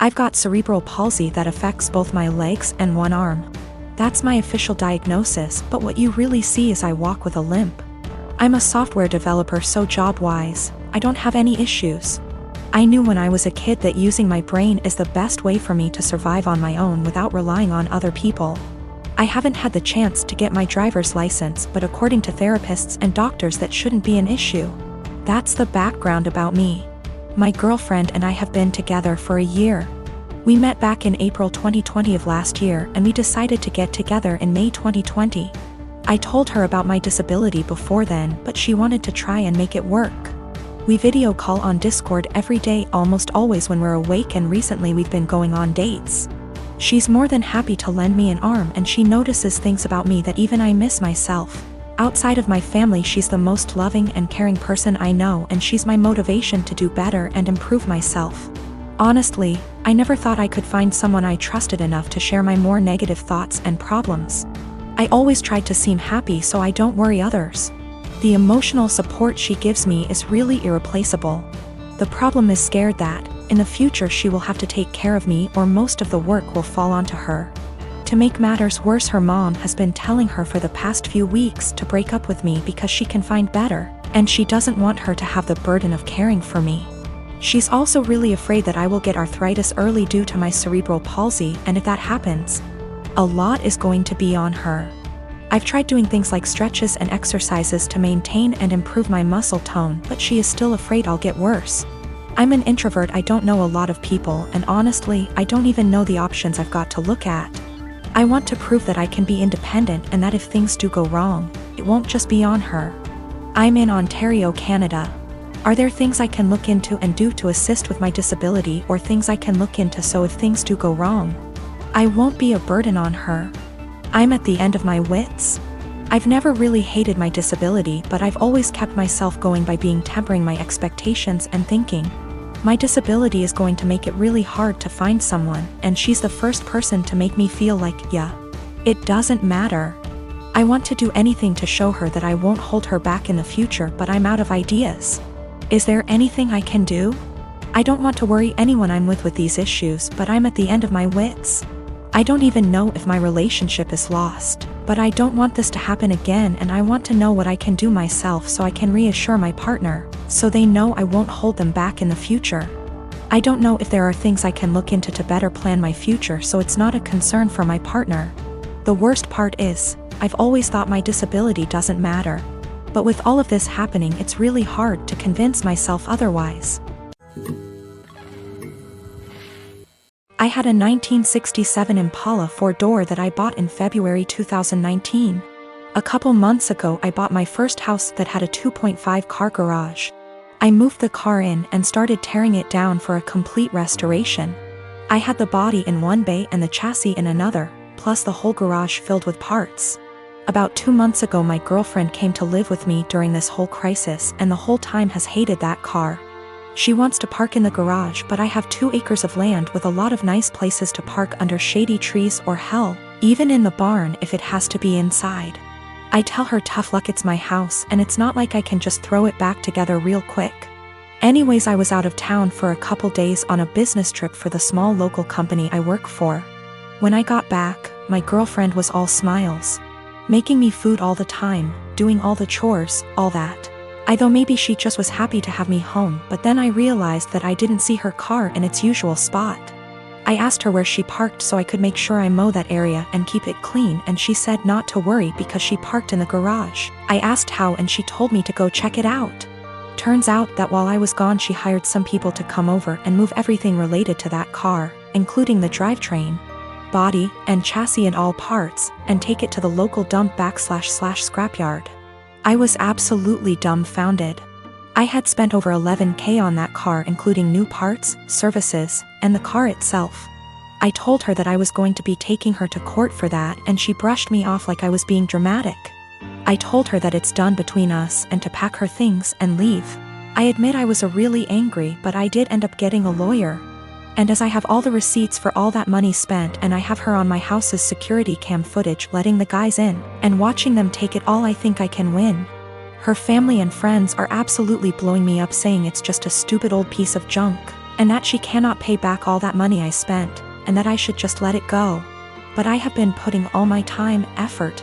I've got cerebral palsy that affects both my legs and one arm. That's my official diagnosis, but what you really see is I walk with a limp. I'm a software developer, so job-wise, I don't have any issues. I knew when I was a kid that using my brain is the best way for me to survive on my own without relying on other people. I haven't had the chance to get my driver's license, but according to therapists and doctors that shouldn't be an issue. That's the background about me. My girlfriend and I have been together for a year. We met back in April 2020 of last year, and we decided to get together in May 2020. I told her about my disability before then, but she wanted to try and make it work. We video call on Discord every day, almost always when we're awake, and recently we've been going on dates. She's more than happy to lend me an arm, and she notices things about me that even I miss myself. Outside of my family, she's the most loving and caring person I know, and she's my motivation to do better and improve myself. Honestly, I never thought I could find someone I trusted enough to share my more negative thoughts and problems. I always tried to seem happy so I don't worry others. The emotional support she gives me is really irreplaceable. The problem is scared that, in the future, she will have to take care of me, or most of the work will fall onto her. To make matters worse, her mom has been telling her for the past few weeks to break up with me because she can find better, and she doesn't want her to have the burden of caring for me. She's also really afraid that I will get arthritis early due to my cerebral palsy, and if that happens, a lot is going to be on her. I've tried doing things like stretches and exercises to maintain and improve my muscle tone, but she is still afraid I'll get worse. I'm an introvert, I don't know a lot of people, and honestly, I don't even know the options I've got to look at. I want to prove that I can be independent and that if things do go wrong, it won't just be on her. I'm in Ontario, Canada. Are there things I can look into and do to assist with my disability, or things I can look into so if things do go wrong, I won't be a burden on her? I'm at the end of my wits. I've never really hated my disability, but I've always kept myself going by tempering my expectations and thinking, my disability is going to make it really hard to find someone, and she's the first person to make me feel like, yeah, it doesn't matter. I want to do anything to show her that I won't hold her back in the future, but I'm out of ideas. Is there anything I can do? I don't want to worry anyone I'm with these issues, but I'm at the end of my wits. I don't even know if my relationship is lost, but I don't want this to happen again, and I want to know what I can do myself so I can reassure my partner, so they know I won't hold them back in the future. I don't know if there are things I can look into to better plan my future so it's not a concern for my partner. The worst part is, I've always thought my disability doesn't matter. But with all of this happening, it's really hard to convince myself otherwise. I had a 1967 Impala 4-door that I bought in February 2019. A couple months ago, I bought my first house that had a 2.5 car garage. I moved the car in and started tearing it down for a complete restoration. I had the body in one bay and the chassis in another, plus the whole garage filled with parts. About 2 months ago, my girlfriend came to live with me during this whole crisis, and the whole time has hated that car. She wants to park in the garage, but I have 2 acres of land with a lot of nice places to park under shady trees, or hell, even in the barn if it has to be inside. I tell her tough luck, it's my house, and it's not like I can just throw it back together real quick. Anyways, I was out of town for a couple days on a business trip for the small local company I work for. When I got back, my girlfriend was all smiles. Making me food all the time, doing all the chores, all that. I thought maybe she just was happy to have me home, but then I realized that I didn't see her car in its usual spot. I asked her where she parked so I could make sure I mow that area and keep it clean, and she said not to worry because she parked in the garage. I asked how, and she told me to go check it out. Turns out that while I was gone, she hired some people to come over and move everything related to that car, including the drivetrain, body, and chassis and all parts, and take it to the local dump / scrapyard. I was absolutely dumbfounded. I had spent over $11,000 on that car, including new parts, services, and the car itself. I told her that I was going to be taking her to court for that, and she brushed me off like I was being dramatic. I told her that it's done between us and to pack her things and leave. I admit I was really angry, but I did end up getting a lawyer. And as I have all the receipts for all that money spent, and I have her on my house's security cam footage letting the guys in and watching them take it all, I think I can win. Her family and friends are absolutely blowing me up, saying it's just a stupid old piece of junk. and that she cannot pay back all that money I spent, and that I should just let it go. But I have been putting all my time, effort,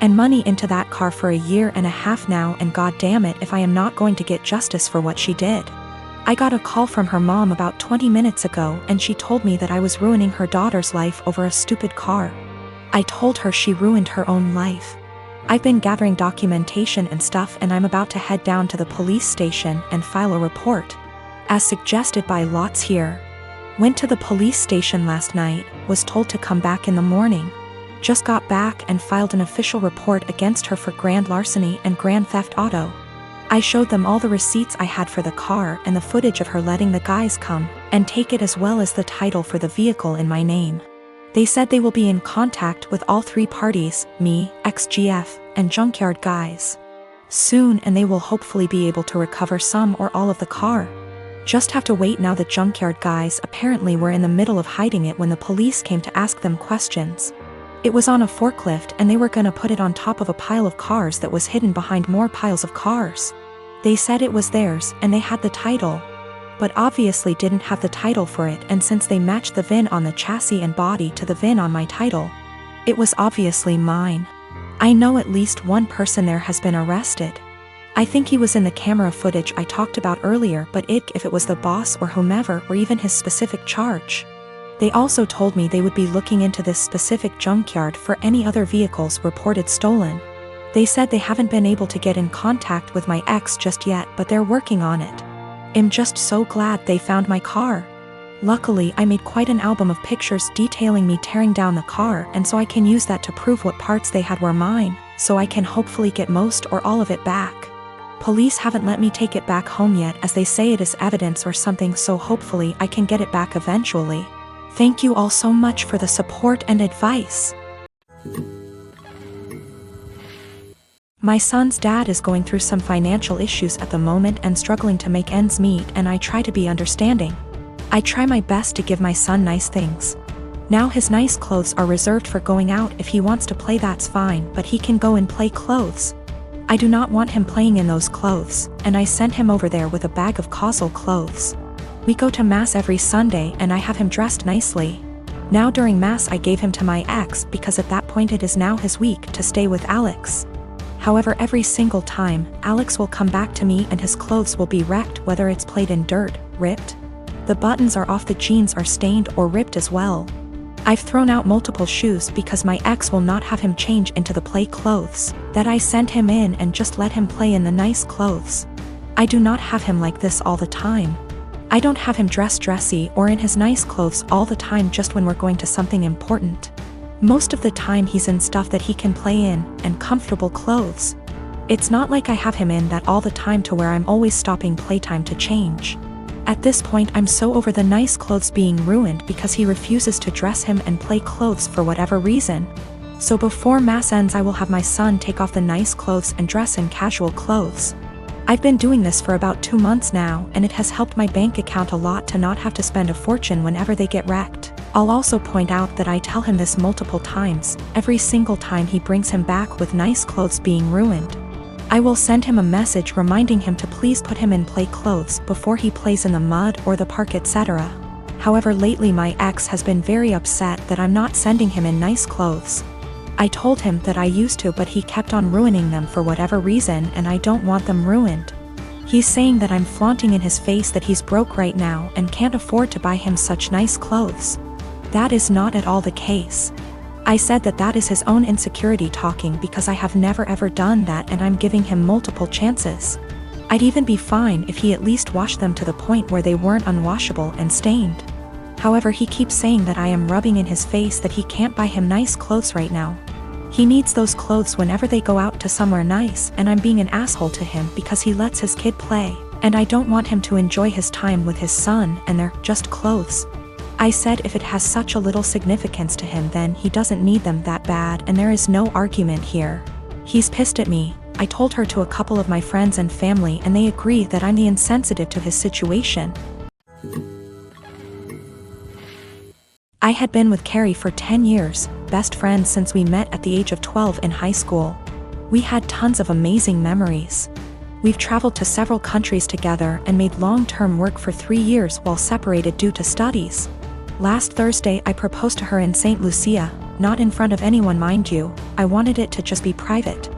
and money into that car for 1.5 years now, and god damn it if I am not going to get justice for what she did. I got a call from her mom about 20 minutes ago, and she told me that I was ruining her daughter's life over a stupid car. I told her she ruined her own life. I've been gathering documentation and stuff, and I'm about to head down to the police station and file a report, as suggested by Lots here. Went to the police station last night, was told to come back in the morning. Just got back and filed an official report against her for grand larceny and grand theft auto. I showed them all the receipts I had for the car and the footage of her letting the guys come and take it, as well as the title for the vehicle in my name. They said they will be in contact with all 3 parties, me, XGF, and junkyard guys, soon, and they will hopefully be able to recover some or all of the car. Just have to wait now. The junkyard guys apparently were in the middle of hiding it when the police came to ask them questions. It was on a forklift, and they were gonna put it on top of a pile of cars that was hidden behind more piles of cars. They said it was theirs and they had the title, but obviously didn't have the title for it, and since they matched the VIN on the chassis and body to the VIN on my title, it was obviously mine. I know at least one person there has been arrested. I think he was in the camera footage I talked about earlier, but if it was the boss or whomever, or even his specific charge. They also told me they would be looking into this specific junkyard for any other vehicles reported stolen. They said they haven't been able to get in contact with my ex just yet, but they're working on it. I'm just so glad they found my car. Luckily, I made quite an album of pictures detailing me tearing down the car, and so I can use that to prove what parts they had were mine, so I can hopefully get most or all of it back. Police haven't let me take it back home yet, as they say it is evidence or something, so hopefully I can get it back eventually. Thank you all so much for the support and advice. My son's dad is going through some financial issues at the moment and struggling to make ends meet, and I try to be understanding. I try my best to give my son nice things. Now his nice clothes are reserved for going out. If he wants to play, that's fine, but he can go and play clothes. I do not want him playing in those clothes, and I sent him over there with a bag of causal clothes. We go to mass every Sunday, and I have him dressed nicely. Now during mass I gave him to my ex, because at that point it is now his week to stay with Alex. However, every single time, Alex will come back to me and his clothes will be wrecked, whether it's played in dirt, ripped. The buttons are off, the jeans are stained or ripped as well. I've thrown out multiple shoes because my ex will not have him change into the play clothes that I sent him in and just let him play in the nice clothes. I do not have him like this all the time. I don't have him dressy or in his nice clothes all the time, just when we're going to something important. Most of the time he's in stuff that he can play in, and comfortable clothes. It's not like I have him in that all the time to where I'm always stopping playtime to change. At this point I'm so over the nice clothes being ruined because he refuses to dress him and play clothes for whatever reason. So before mass ends I will have my son take off the nice clothes and dress in casual clothes. I've been doing this for about 2 months now, and it has helped my bank account a lot to not have to spend a fortune whenever they get wrecked. I'll also point out that I tell him this multiple times, every single time he brings him back with nice clothes being ruined. I will send him a message reminding him to please put him in play clothes before he plays in the mud or the park, etc. However, lately my ex has been very upset that I'm not sending him in nice clothes. I told him that I used to, but he kept on ruining them for whatever reason, and I don't want them ruined. He's saying that I'm flaunting in his face that he's broke right now and can't afford to buy him such nice clothes. That is not at all the case. I said that that is his own insecurity talking, because I have never ever done that, and I'm giving him multiple chances. I'd even be fine if he at least washed them to the point where they weren't unwashable and stained. However, he keeps saying that I am rubbing in his face that he can't buy him nice clothes right now. He needs those clothes whenever they go out to somewhere nice, and I'm being an asshole to him because he lets his kid play, and I don't want him to enjoy his time with his son and they're just clothes. I said if it has such a little significance to him, then he doesn't need them that bad, and there is no argument here. He's pissed at me. I told her to a couple of my friends and family, and they agree that I'm the insensitive to his situation. I had been with Carrie for 10 years, best friends since we met at the age of 12 in high school. We had tons of amazing memories. We've traveled to several countries together and made long-term work for 3 years while separated due to studies. Last Thursday I proposed to her in St. Lucia, not in front of anyone mind you, I wanted it to just be private.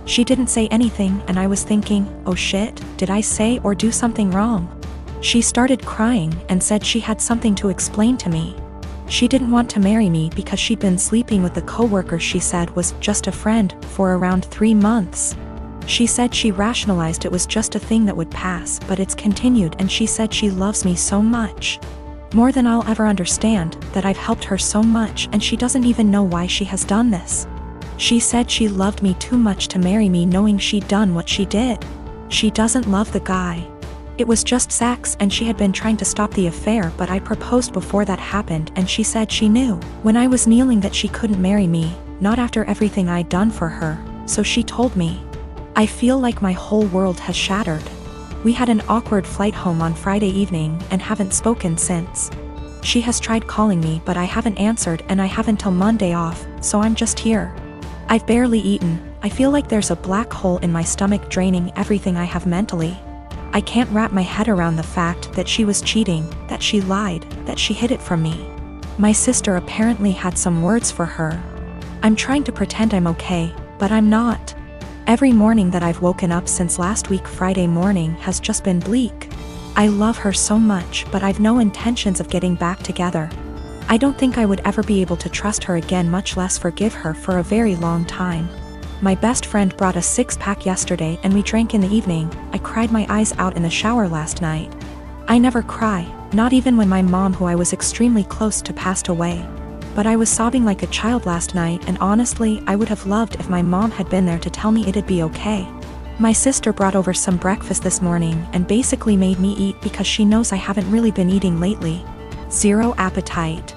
She didn't say anything and I was thinking, oh shit, did I say or do something wrong? She started crying and said she had something to explain to me. She didn't want to marry me because she'd been sleeping with the coworker she said was just a friend for around 3 months. She said she rationalized it was just a thing that would pass, but it's continued, and she said she loves me so much. More than I'll ever understand, that I've helped her so much and she doesn't even know why she has done this. She said she loved me too much to marry me knowing she'd done what she did. She doesn't love the guy. It was just sex and she had been trying to stop the affair, but I proposed before that happened and she said she knew when I was kneeling that she couldn't marry me, not after everything I'd done for her, so she told me. I feel like my whole world has shattered. We had an awkward flight home on Friday evening and haven't spoken since. She has tried calling me but I haven't answered and I have until Monday off, so I'm just here. I've barely eaten. I feel like there's a black hole in my stomach draining everything I have mentally. I can't wrap my head around the fact that she was cheating, that she lied, that she hid it from me. My sister apparently had some words for her. I'm trying to pretend I'm okay, but I'm not. Every morning that I've woken up since last week Friday morning has just been bleak. I love her so much, but I've no intentions of getting back together. I don't think I would ever be able to trust her again, much less forgive her, for a very long time. My best friend brought a 6-pack yesterday and we drank in the evening. I cried my eyes out in the shower last night. I never cry, not even when my mom, who I was extremely close to, passed away. But I was sobbing like a child last night, and honestly I would have loved if my mom had been there to tell me it'd be okay. My sister brought over some breakfast this morning and basically made me eat because she knows I haven't really been eating lately. Zero appetite.